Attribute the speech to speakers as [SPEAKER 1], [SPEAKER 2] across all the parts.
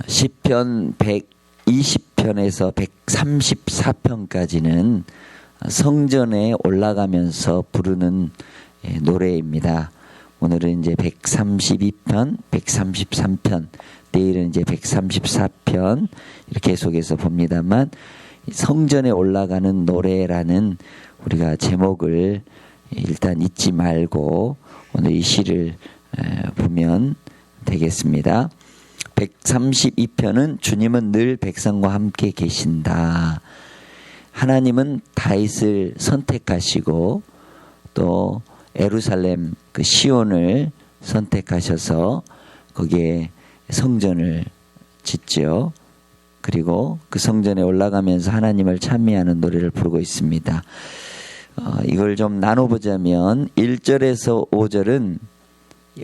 [SPEAKER 1] 시편 120편에서 134편까지는 성전에 올라가면서 부르는 노래입니다. 오늘은 이제 132편, 133편, 내일은 이제 134편 이렇게 계속해서 봅니다만, 성전에 올라가는 노래라는 우리가 제목을 일단 잊지 말고 오늘 이 시를 보면 되겠습니다. 132편은 주님은 늘 백성과 함께 계신다. 하나님은 다윗을 선택하시고 또 예루살렘 그 시온을 선택하셔서 거기에 성전을 짓죠. 그리고 그 성전에 올라가면서 하나님을 찬미하는 노래를 부르고 있습니다. 이걸 좀 나눠보자면 1절에서 5절은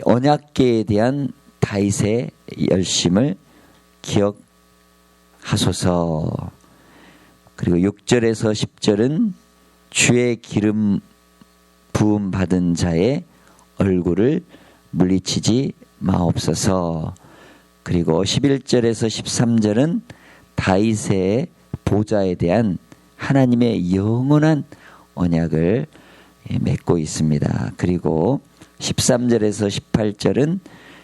[SPEAKER 1] 언약궤에 대한 다윗의 열심을 기억하소서. 그리고 6절에서 10절은 주의 기름 부음 받은 자의 얼굴을 물리치지 마옵소서. 그리고 11절에서 13절은 다윗의 보좌에 대한 하나님의 영원한 언약을 맺고 있습니다. 그리고 13절에서 18절은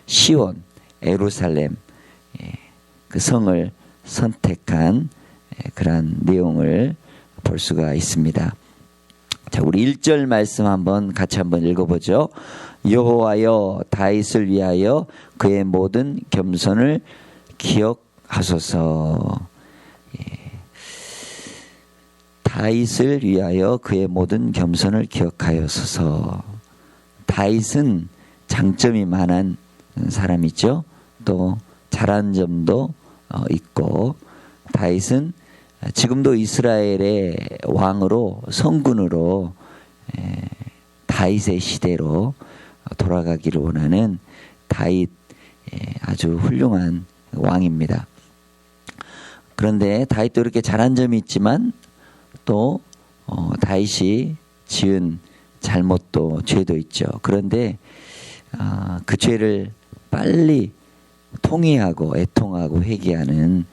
[SPEAKER 1] 시온, 예루살렘 그 성을 선택한 그러한 내용을 볼 수가 있습니다. 자, 우리 1절 말씀 같이 한번 읽어보죠. 여호와여 다윗을 위하여 그의 모든 겸손을 기억하소서. 다윗을 위하여 그의 모든 겸손을 기억하여소서. 다윗은 장점이 많은 사람이죠. 또 잘한 점도 있고, 다윗은 지금도 이스라엘의 왕으로 성군으로 다윗의 시대로 돌아가기를 원하는 다윗 아주 훌륭한 왕입니다. 그런데 다윗도 이렇게 잘한 점이 있지만 또 다윗이 지은 잘못도 죄도 있죠. 그런데 그 죄를 빨리 통회하고 애통하고 회개하는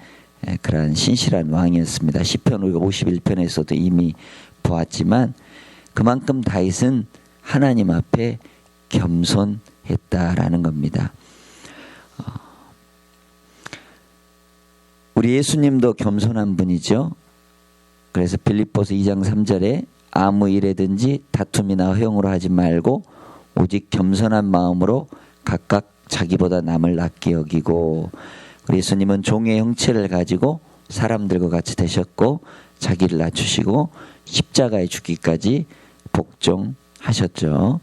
[SPEAKER 1] 그러한 신실한 왕이었습니다. 시편 51편에서도 이미 보았지만 그만큼 다윗은 하나님 앞에 겸손했다라는 겁니다. 우리 예수님도 겸손한 분이죠. 그래서 빌립보서 2장 3절에 아무 일에든지 다툼이나 허용으로 하지 말고 오직 겸손한 마음으로 각각 자기보다 남을 낮게 여기고, 예수님은 종의 형체를 가지고 사람들과 같이 되셨고 자기를 낮추시고 십자가에 죽기까지 복종하셨죠.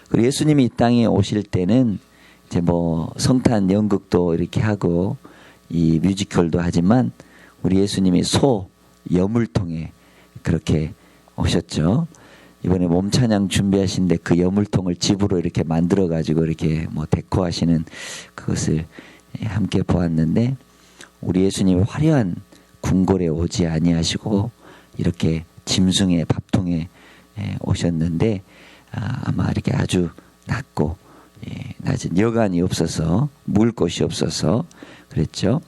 [SPEAKER 1] 그리고 예수님이 이 땅에 오실 때는 이제 성탄 연극도 이렇게 하고 이 뮤지컬도 하지만 우리 예수님이 소 여물통에 그렇게 오셨죠. 이번에 몸찬양 준비하신데 그 여물통을 집으로 이렇게 만들어 가지고 이렇게 데코하시는 그것을 함께 보았는데, 우리 예수님이 화려한 궁궐에 오지 아니하시고 이렇게 짐승의 밥통에 오셨는데 아마 이렇게 아주 낮고 낮은 여간이 없어서 물 곳이 없어서 그랬죠.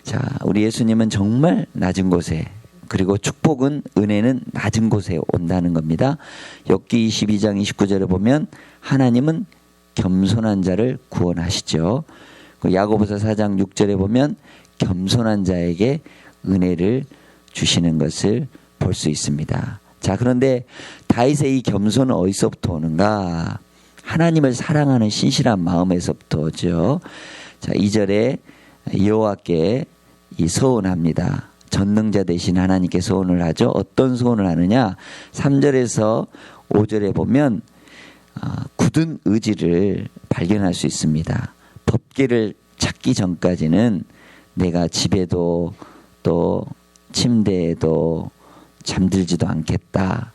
[SPEAKER 1] 자, 우리 예수님은 정말 낮은 곳에, 그리고 축복은 은혜는 낮은 곳에 온다는 겁니다. 욥기 22장 29절에 보면 하나님은 겸손한 자를 구원하시죠. 야고보서 4장 6절에 보면 겸손한 자에게 은혜를 주시는 것을 볼 수 있습니다. 자, 그런데 다윗의 이 겸손은 어디서부터 오는가? 하나님을 사랑하는 신실한 마음에서부터 오죠. 자, 2절에 여호와께 서원합니다. 전능자 되신 하나님께 소원을 하죠. 어떤 소원을 하느냐? 3절에서 5절에 보면 굳은 의지를 발견할 수 있습니다. 법궤를 찾기 전까지는 내가 집에도 또 침대에도 잠들지도 않겠다.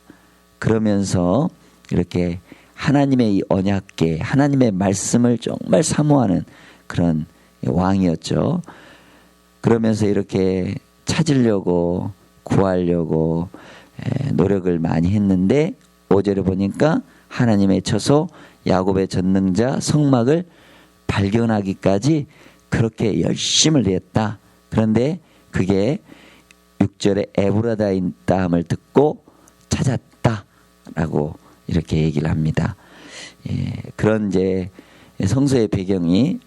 [SPEAKER 1] 그러면서 이렇게 하나님의 이 언약궤, 하나님의 말씀을 정말 사모하는 그런 왕이었죠. 그러면서 이렇게 찾으려고 구하려고 노력을 많이 했는데 5절에 보니까 하나님의 처소 야곱의 전능자 성막을 발견하기까지 그렇게 열심을 내었다. 그런데 그게 6절에 에브라다인 다음을 듣고 찾았다라고 이렇게 얘기를 합니다. 그런 이제 성서의 배경이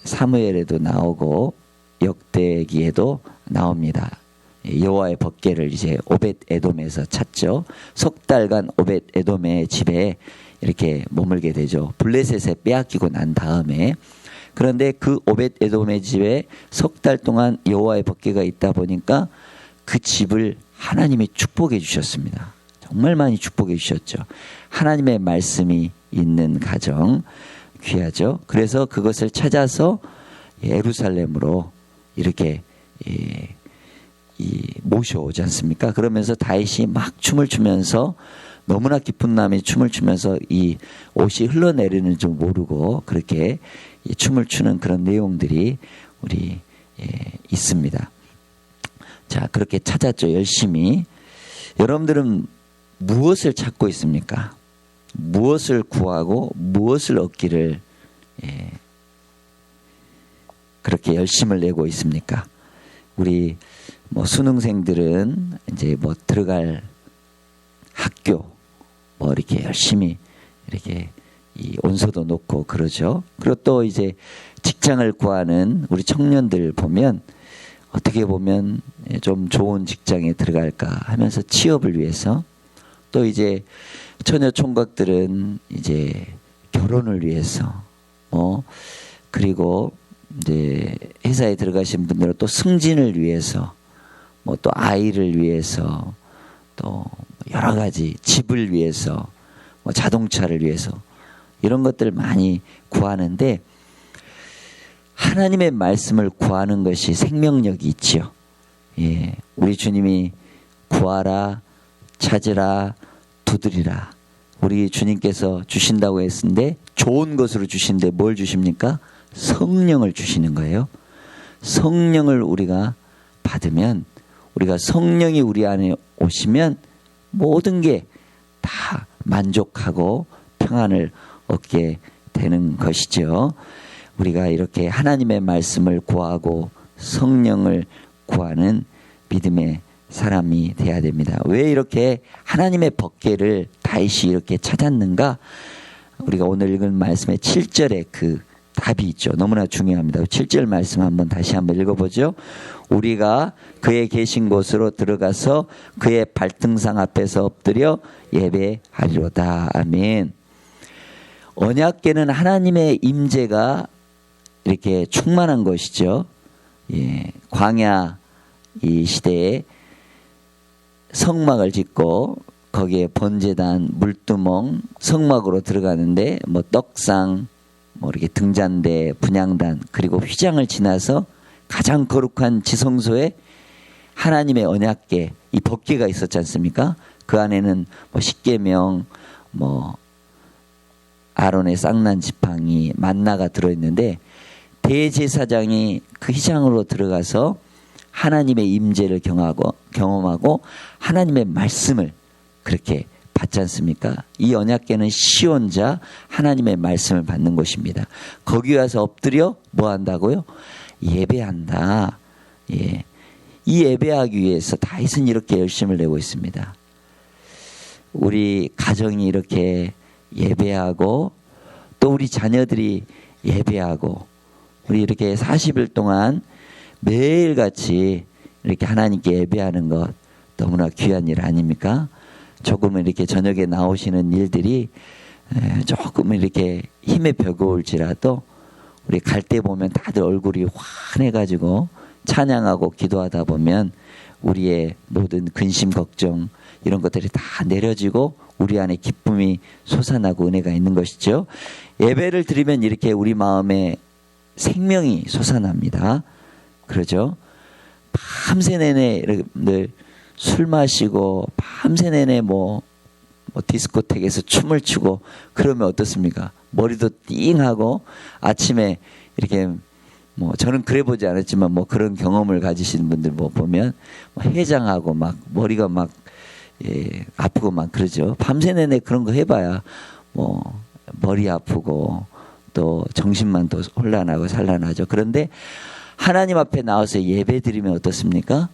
[SPEAKER 1] 사무엘에도 나오고 역대기에도 나옵니다. 여호와의 법궤를 이제 오벳 에돔에서 찾죠. 석 달간 오벳 에돔의 집에 이렇게 머물게 되죠. 블레셋에 빼앗기고 난 다음에. 그런데 그 오벳 에돔의 집에 석 달 동안 여호와의 법궤가 있다 보니까 그 집을 하나님이 축복해 주셨습니다. 정말 많이 축복해 주셨죠. 하나님의 말씀이 있는 가정 귀하죠. 그래서 그것을 찾아서 예루살렘으로 이렇게 모셔오지 않습니까? 그러면서 다윗이 막 춤을 추면서 너무나 기쁜 마음에 춤을 추면서 이 옷이 흘러내리는 줄 모르고 그렇게 춤을 추는 그런 내용들이 우리 있습니다. 자, 그렇게 찾았죠. 열심히. 여러분들은 무엇을 찾고 있습니까? 무엇을 구하고 무엇을 얻기를 그렇게 열심을 내고 있습니까? 우리 뭐 수능생들은 이제 뭐 들어갈 학교 뭐 이렇게 열심히 이렇게 이 온서도 놓고 그러죠. 그리고 또 이제 직장을 구하는 우리 청년들 보면 어떻게 보면 좀 좋은 직장에 들어갈까 하면서 취업을 위해서 또 이제 처녀 총각들은 이제 결혼을 위해서 그리고 이제 회사에 들어가신 분들은 또 승진을 위해서 뭐 또 아이를 위해서 또 여러 가지 집을 위해서 뭐 자동차를 위해서 이런 것들을 많이 구하는데 하나님의 말씀을 구하는 것이 생명력이 있지요. 예, 우리 주님이 구하라, 찾으라, 두드리라. 우리 주님께서 주신다고 했는데 좋은 것으로 주신데 뭘 주십니까? 성령을 주시는 거예요. 성령을 우리가 받으면 우리가 성령이 우리 안에 오시면 모든 게 다 만족하고 평안을 얻게 되는 것이죠. 우리가 이렇게 하나님의 말씀을 구하고 성령을 구하는 믿음의 사람이 돼야 됩니다. 왜 이렇게 하나님의 법궤를 다윗이 이렇게 찾았는가? 우리가 오늘 읽은 말씀의 7절에 그 답이 있죠. 너무나 중요합니다. 7절 말씀 한번 다시 한번 읽어보죠. 우리가 그의 계신 곳으로 들어가서 그의 발등상 앞에서 엎드려 예배하리로다. 아멘. 언약궤는 하나님의 임재가 이렇게 충만한 것이죠. 예, 광야 이 시대에 성막을 짓고 거기에 번제단, 물두멍, 성막으로 들어가는데 뭐 떡상, 뭐 이렇게 등잔대, 분향단 그리고 휘장을 지나서 가장 거룩한 지성소에 하나님의 언약궤 이 법궤가 있었지 않습니까? 그 안에는 뭐 십계명, 뭐 아론의 쌍난 지팡이, 만나가 들어있는데 대제사장이 그 휘장으로 들어가서 하나님의 임재를 경험하고 하나님의 말씀을 그렇게 받지 않습니까? 이 언약궤는 시온자 하나님의 말씀을 받는 곳입니다. 거기 와서 엎드려 뭐 한다고요? 예배한다. 예. 이 예배하기 위해서 다윗은 이렇게 열심을 내고 있습니다. 우리 가정이 이렇게 예배하고 또 우리 자녀들이 예배하고 우리 이렇게 40일 동안 매일같이 이렇게 하나님께 예배하는 것 너무나 귀한 일 아닙니까? 조금은 이렇게 저녁에 나오시는 일들이 조금 이렇게 힘에 벼고올지라도 우리 갈 때 보면 다들 얼굴이 환해가지고 찬양하고 기도하다 보면 우리의 모든 근심 걱정 이런 것들이 다 내려지고 우리 안에 기쁨이 솟아나고 은혜가 있는 것이죠. 예배를 드리면 이렇게 우리 마음에 생명이 솟아납니다. 그러죠? 밤새 내내 여러분들 술 마시고 밤새 내내 뭐 디스코텍에서 춤을 추고 그러면 어떻습니까? 머리도 띵하고 아침에 이렇게 뭐 저는 그래 보지 않았지만 뭐 그런 경험을 가지신 분들 뭐 보면 해장하고 막 머리가 막 아프고 막 그러죠. 밤새 내내 그런 거 해봐야 뭐 머리 아프고 또 정신만 더 혼란하고 산란하죠. 그런데 하나님 앞에 나와서 예배 드리면 어떻습니까?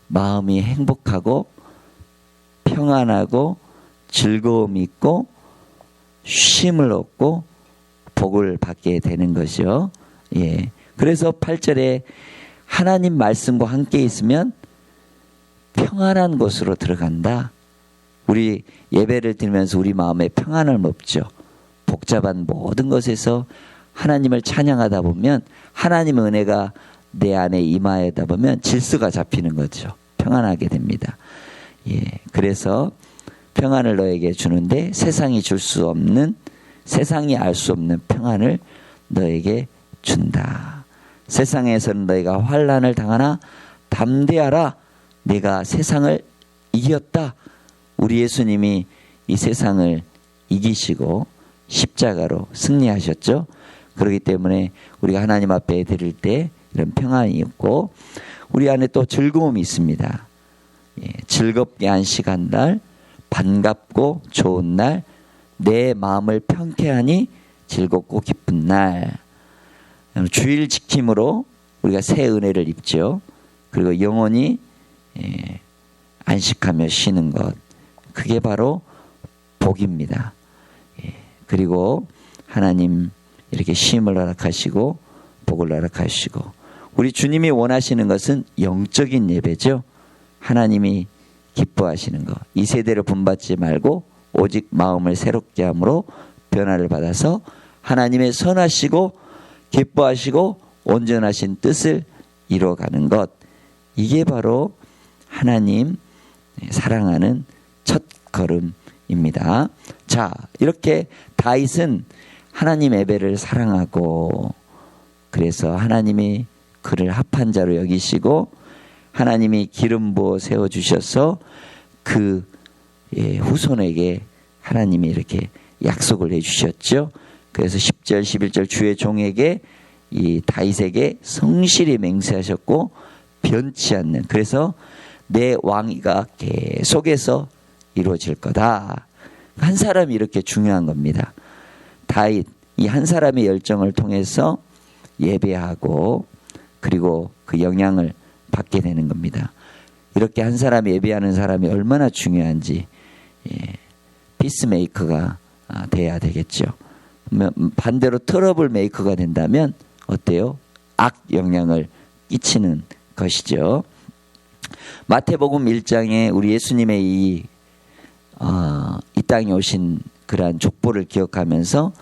[SPEAKER 1] 마음이 행복하고 평안하고 즐거움이 있고 쉼을 얻고 복을 받게 되는 것이요. 예. 그래서 8절에 하나님 말씀과 함께 있으면 평안한 곳으로 들어간다. 우리 예배를 드리면서 우리 마음에 평안을 얻죠. 복잡한 모든 것에서 하나님을 찬양하다 보면 하나님의 은혜가 내 안에 임하다 보면 질서가 잡히는 거죠. 평안하게 됩니다. 예. 그래서 평안을 너에게 주는데 세상이 줄 수 없는, 세상이 알 수 없는 평안을 너에게 준다. 세상에서는 너희가 환난을 당하나 담대하라. 내가 세상을 이겼다. 우리 예수님이 이 세상을 이기시고 십자가로 승리하셨죠. 그렇기 때문에 우리가 하나님 앞에 드릴 때 이런 평안이 있고 우리 안에 또 즐거움이 있습니다. 예, 즐겁게 한 시간날, 반갑고 좋은 날, 내 마음을 평쾌하니 즐겁고 기쁜 날. 주일 지킴으로 우리가 새 은혜를 입죠. 그리고 영원히 안식하며 쉬는 것. 그게 바로 복입니다. 그리고 하나님 이렇게 쉼을 허락하시고 복을 허락하시고 우리 주님이 원하시는 것은 영적인 예배죠. 하나님이 기뻐하시는 것. 이 세대를 본받지 말고 오직 마음을 새롭게 함으로 변화를 받아서 하나님의 선하시고 기뻐하시고 온전하신 뜻을 이루어가는 것. 이게 바로 하나님 사랑하는 첫 걸음입니다. 자, 이렇게 다윗은 하나님 예배를 사랑하고 그래서 하나님이 그를 합한 자로 여기시고 하나님이 기름 부어 세워주셔서 그 후손에게 하나님이 이렇게 약속을 해주셨죠. 그래서 10절 11절 주의 종에게 이 다윗에게 성실히 맹세하셨고 변치 않는, 그래서 내 왕위가 계속해서 이루어질 거다. 한 사람이 이렇게 중요한 겁니다. 다윗 이 한 사람의 열정을 통해서 예배하고 그리고 그 영향을 받게 되는 겁니다. 이렇게 한 사람이 예배하는 사람이 얼마나 중요한지 피스메이커가 돼야 되겠죠. 반대로 트러블 메이커가 된다면 어때요? 악 영향을 끼치는 것이죠. 마태복음 1장에 우리 예수님의 이 땅에 오신 그러한 족보를 기억하면서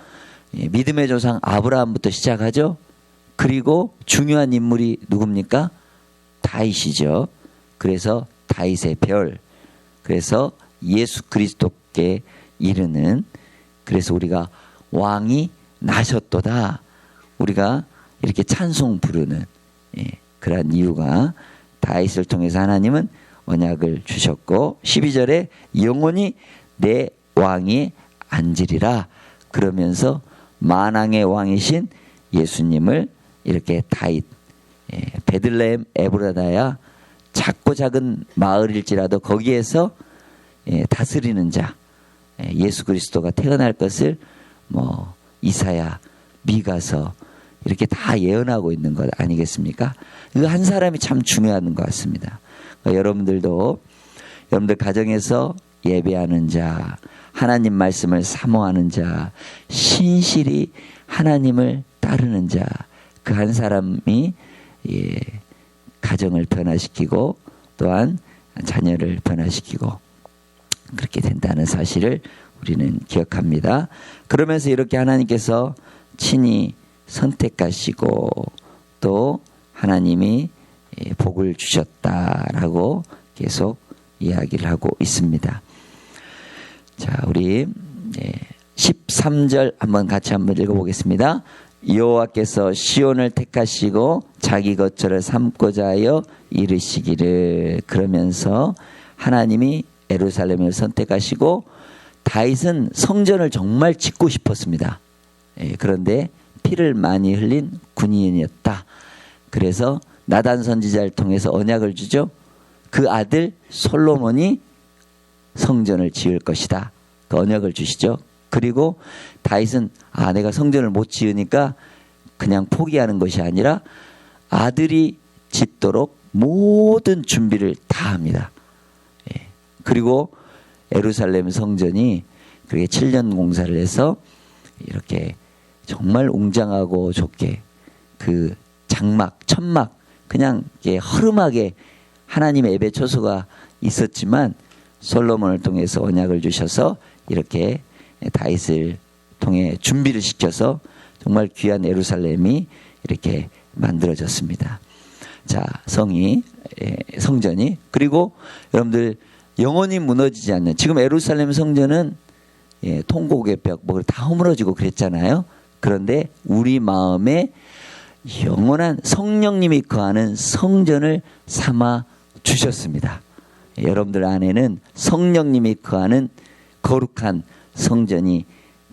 [SPEAKER 1] 믿음의 조상 아브라함부터 시작하죠. 그리고 중요한 인물이 누굽니까? 다윗이죠. 그래서 다윗의 별, 그래서 예수 그리스도께 이르는, 그래서 우리가 왕이 나셨도다 우리가 이렇게 찬송 부르는 그러한 이유가 다윗을 통해서 하나님은 언약을 주셨고 12절에 영원히 내 왕이 앉으리라 그러면서 만왕의 왕이신 예수님을 이렇게 다윗 베들레헴 에브라다야 작고 작은 마을일지라도 거기에서 다스리는 자 예수 그리스도가 태어날 것을 뭐 이사야 미가서 이렇게 다 예언하고 있는 것 아니겠습니까? 그 한 사람이 참 중요한 것 같습니다. 그러니까 여러분들도 여러분들 가정에서 예배하는 자, 하나님 말씀을 사모하는 자, 신실히 하나님을 따르는 자, 그 한 사람이 가정을 변화시키고 또한 자녀를 변화시키고 그렇게 된다는 사실을 우리는 기억합니다. 그러면서 이렇게 하나님께서 친히 선택하시고 또 하나님이 복을 주셨다라고 계속 이야기를 하고 있습니다. 자, 우리 13절 한번 읽어보겠습니다. 여호와께서 시온을 택하시고 자기 거처를 삼고자 하여 이르시기를. 그러면서 하나님이 예루살렘을 선택하시고 다윗은 성전을 정말 짓고 싶었습니다. 그런데 피를 많이 흘린 군인이었다. 그래서 나단 선지자를 통해서 언약을 주죠. 그 아들 솔로몬이 성전을 지을 것이다. 그 언약을 주시죠. 그리고 다윗은 내가 성전을 못 지으니까 그냥 포기하는 것이 아니라 아들이 짓도록 모든 준비를 다 합니다. 예. 그리고 예루살렘 성전이 그게 7년 공사를 해서 이렇게 정말 웅장하고 좋게 그 장막, 천막 그냥 이렇게 허름하게 하나님의 예배 처소가 있었지만 솔로몬을 통해서 언약을 주셔서 이렇게 다윗을 통해 준비를 시켜서 정말 귀한 예루살렘이 이렇게 만들어졌습니다. 자, 성전이 그리고 여러분들 영원히 무너지지 않는 지금 예루살렘 성전은 통곡의 벽 뭐 다 허물어지고 그랬잖아요. 그런데 우리 마음에 영원한 성령님이 거하는 성전을 삼아 주셨습니다. 여러분들 안에는 성령님이 거하는 거룩한 성전이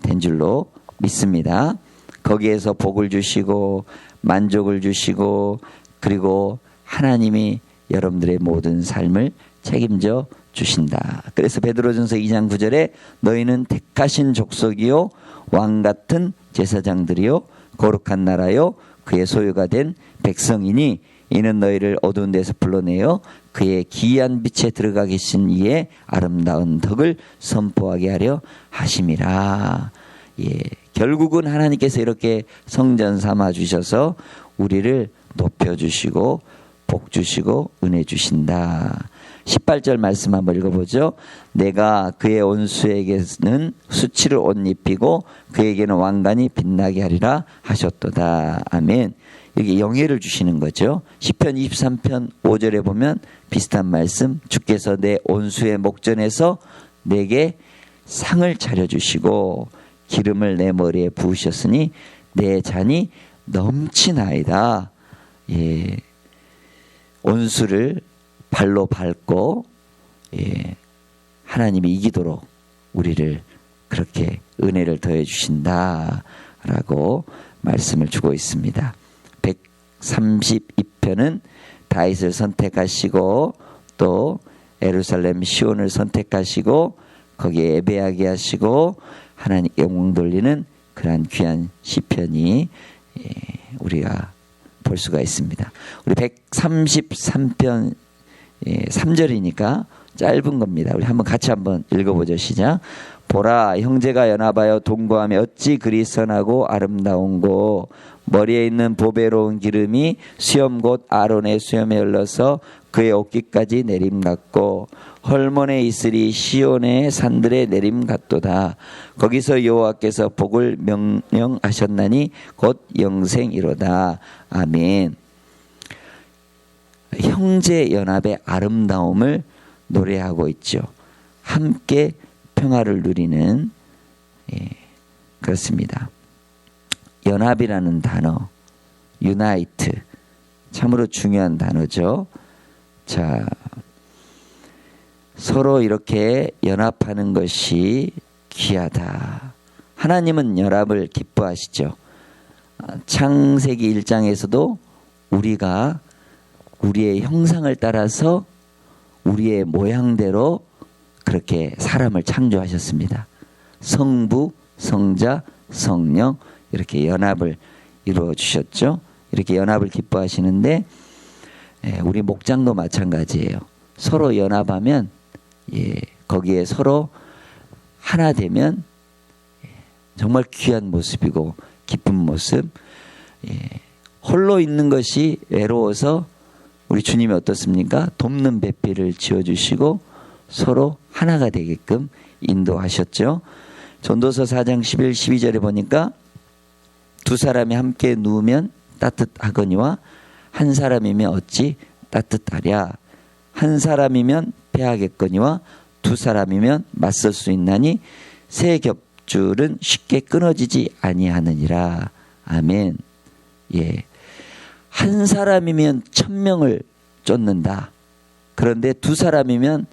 [SPEAKER 1] 된 줄로 믿습니다. 거기에서 복을 주시고 만족을 주시고 그리고 하나님이 여러분들의 모든 삶을 책임져 주신다. 그래서 베드로전서 2장 9절에 너희는 택하신 족속이요 왕 같은 제사장들이요 거룩한 나라요 그의 소유가 된 백성이니 이는 너희를 어두운 데서 불러내어 그의 기이한 빛에 들어가 계신 이의 아름다운 덕을 선포하게 하려 하심이라. 예, 결국은 하나님께서 이렇게 성전 삼아 주셔서 우리를 높여주시고 복 주시고 은혜 주신다. 18절 말씀 한번 읽어보죠. 내가 그의 온수에게는 수치를 옷 입히고 그에게는 왕관이 빛나게 하리라 하셨도다. 아멘. 여기 영예를 주시는 거죠. 시편 23편 5절에 보면 비슷한 말씀. 주께서 내 온수의 목전에서 내게 상을 차려주시고 기름을 내 머리에 부으셨으니 내 잔이 넘치나이다. 예, 온수를 발로 밟고 하나님이 이기도록 우리를 그렇게 은혜를 더해 주신다라고 말씀을 주고 있습니다. 132편은 다윗을 선택하시고 또 예루살렘 시온을 선택하시고 거기에 예배하게 하시고 하나님께 영광 돌리는 그러한 귀한 시편이 우리가 볼 수가 있습니다. 우리 133편 3절이니까 짧은 겁니다. 우리 같이 한번 읽어보죠. 시작. 보라 형제가 연합하여 동거하며 어찌 그리 선하고 아름다운고 머리에 있는 보배로운 기름이 수염 곧 아론의 수염에 흘러서 그의 옷깃까지 내림 같고 헐몬의 이슬이 시온의 산들에 내림 같도다. 거기서 여호와께서 복을 명령하셨나니 곧 영생이로다. 아멘. 형제 연합의 아름다움을 노래하고 있죠. 함께 평화를 누리는 그렇습니다. 연합이라는 단어, 유나이트 참으로 중요한 단어죠. 자, 서로 이렇게 연합하는 것이 귀하다. 하나님은 연합을 기뻐하시죠. 창세기 1장에서도 우리가 우리의 형상을 따라서 우리의 모양대로 그렇게 사람을 창조하셨습니다. 성부, 성자, 성령 이렇게 연합을 이루어 주셨죠. 이렇게 연합을 기뻐하시는데 우리 목장도 마찬가지예요. 서로 연합하면 거기에 서로 하나 되면 정말 귀한 모습이고 기쁜 모습. 홀로 있는 것이 외로워서 우리 주님이 어떻습니까? 돕는 배필을 지어주시고 서로 하나가 되게끔 인도하셨죠. 전도서 4장 11, 12절에 보니까 두 사람이 함께 누우면 따뜻하거니와 한 사람이면 어찌 따뜻하랴. 한 사람이면 패하겠거니와 두 사람이면 맞설 수 있나니 새 겹줄은 쉽게 끊어지지 아니하느니라. 아멘. 예. 한 사람이면 1000명을 쫓는다. 그런데 두 사람이면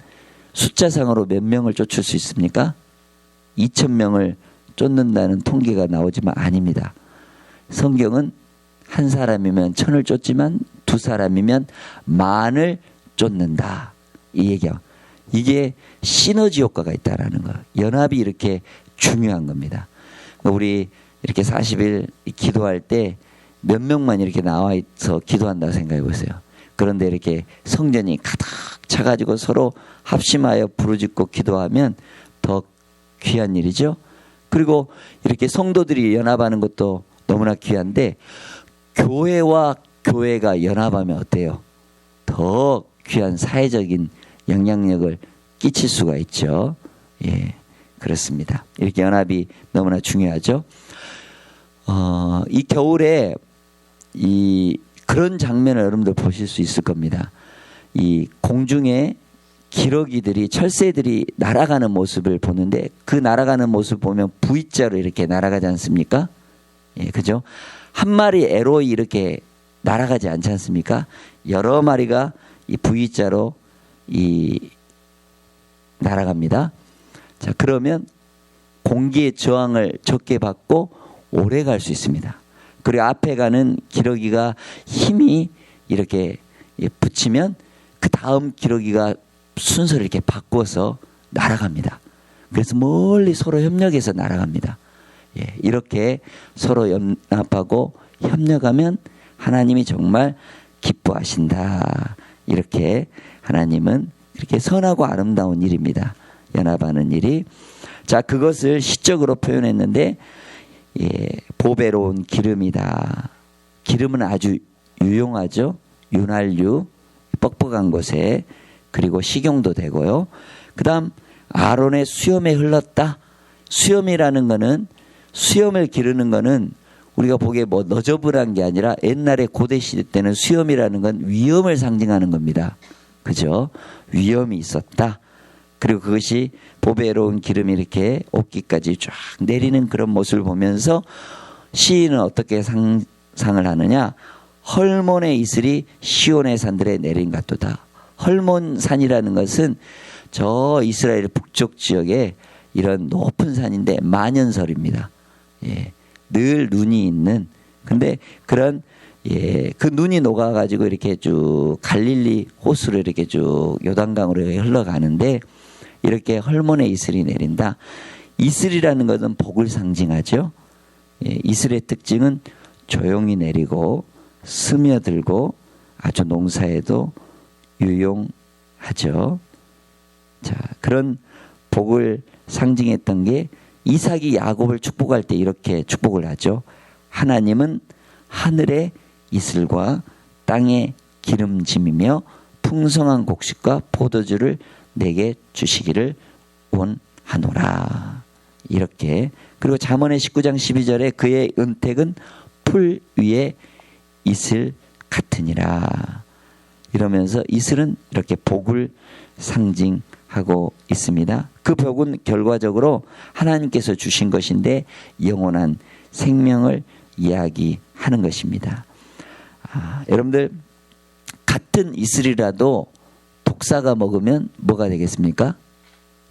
[SPEAKER 1] 숫자상으로 몇 명을 쫓을 수 있습니까? 2000명을 쫓는다는 통계가 나오지만 아닙니다. 성경은 한 사람이면 1000을 쫓지만 두 사람이면 10,000을 쫓는다. 이 얘기야. 이게 시너지 효과가 있다라는 거예요. 연합이 이렇게 중요한 겁니다. 우리 이렇게 40일 기도할 때 몇 명만 이렇게 나와 있어 기도한다고 생각해 보세요. 그런데 이렇게 성전이 가득 차가지고 서로 합심하여 부르짖고 기도하면 더 귀한 일이죠. 그리고 이렇게 성도들이 연합하는 것도 너무나 귀한데 교회와 교회가 연합하면 어때요? 더 귀한 사회적인 영향력을 끼칠 수가 있죠. 예, 그렇습니다. 이렇게 연합이 너무나 중요하죠. 이 겨울에 그런 장면을 여러분들 보실 수 있을 겁니다. 이 공중에 기러기들이 철새들이 날아가는 모습을 보는데 그 날아가는 모습 보면 V자로 이렇게 날아가지 않습니까? 예, 그죠? 한 마리 에로이 이렇게 날아가지 않지 않습니까? 여러 마리가 이 V자로 날아갑니다. 자, 그러면 공기의 저항을 적게 받고 오래 갈 수 있습니다. 그리고 앞에 가는 기러기가 힘이 이렇게 붙이면 그 다음 기러기가 순서를 이렇게 바꿔서 날아갑니다. 그래서 멀리 서로 협력해서 날아갑니다. 예, 이렇게 서로 연합하고 협력하면 하나님이 정말 기뻐하신다. 이렇게 하나님은 이렇게 선하고 아름다운 일입니다. 연합하는 일이. 자, 그것을 시적으로 표현했는데 예, 보배로운 기름이다. 기름은 아주 유용하죠. 윤활유, 뻑뻑한 곳에. 그리고 식용도 되고요. 그 다음 아론의 수염에 흘렀다. 수염이라는 거는 수염을 기르는 거는 우리가 보기에 뭐 너저분한 게 아니라 옛날에 고대 시대 때는 수염이라는 건 위엄을 상징하는 겁니다. 그죠? 위엄이 있었다. 그리고 그것이 보배로운 기름이 이렇게 옷깃까지 쫙 내리는 그런 모습을 보면서 시인은 어떻게 상상을 하느냐. 헐몬의 이슬이 시온의 산들에 내린 같도다. 헐몬산이라는 것은 저 이스라엘 북쪽 지역에 이런 높은 산인데 만연설입니다. 예, 늘 눈이 있는. 근데 그런 그 눈이 녹아가지고 이렇게 쭉 갈릴리 호수로 이렇게 쭉 요단강으로 흘러가는데 이렇게 헐몬의 이슬이 내린다. 이슬이라는 것은 복을 상징하죠. 예, 이슬의 특징은 조용히 내리고 스며들고 아주 농사에도 유용하죠. 자, 그런 복을 상징했던 게 이삭이 야곱을 축복할 때 이렇게 축복을 하죠. 하나님은 하늘의 이슬과 땅의 기름짐이며 풍성한 곡식과 포도주를 내게 주시기를 원하노라. 이렇게. 그리고 잠언의 19장 12절에 그의 은택은 풀 위에 이슬 같으니라. 이러면서 이슬은 이렇게 복을 상징하고 있습니다. 그 복은 결과적으로 하나님께서 주신 것인데 영원한 생명을 이야기하는 것입니다. 여러분들 같은 이슬이라도 독사가 먹으면 뭐가 되겠습니까?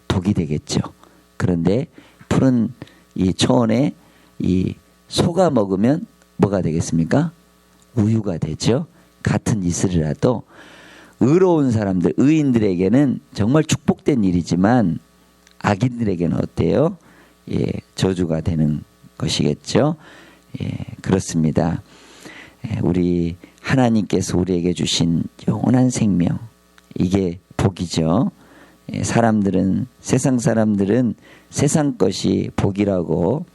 [SPEAKER 1] 독이 되겠죠. 그런데 푸른 이 초원에 이 소가 먹으면 뭐가 되겠습니까? 우유가 되죠. 같은 이슬이라도 의로운 사람들, 의인들에게는 정말 축복된 일이지만 악인들에게는 어때요? 예, 저주가 되는 것이겠죠. 예, 그렇습니다. 우리 하나님께서 우리에게 주신 영원한 생명, 이게 복이죠. 사람들은, 세상 사람들은 세상 것이 복이라고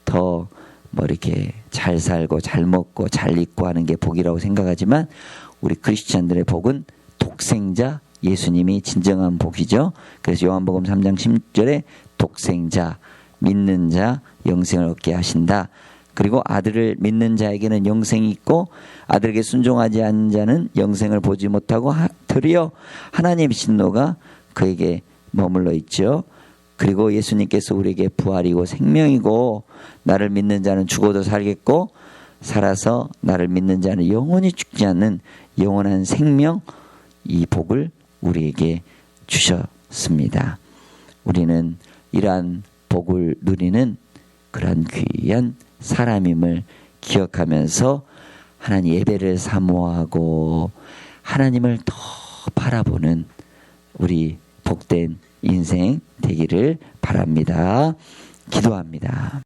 [SPEAKER 1] 더 뭐 이렇게 잘 살고 잘 먹고 잘 입고 하는 게 복이라고 생각하지만 우리 크리스찬들의 복은 독생자 예수님이 진정한 복이죠. 그래서 요한복음 3장 10절에 독생자, 믿는 자 영생을 얻게 하신다. 그리고 아들을 믿는 자에게는 영생이 있고 아들에게 순종하지 않는 자는 영생을 보지 못하고 도리어 하나님의 진노가 그에게 머물러 있죠. 그리고 예수님께서 우리에게 부활이고 생명이고 나를 믿는 자는 죽어도 살겠고 살아서 나를 믿는 자는 영원히 죽지 않는 영원한 생명, 이 복을 우리에게 주셨습니다. 우리는 이러한 복을 누리는 그런 귀한 사람임을 기억하면서 하나님 예배를 사모하고 하나님을 더 바라보는 우리 복된 인생 되기를 바랍니다. 기도합니다.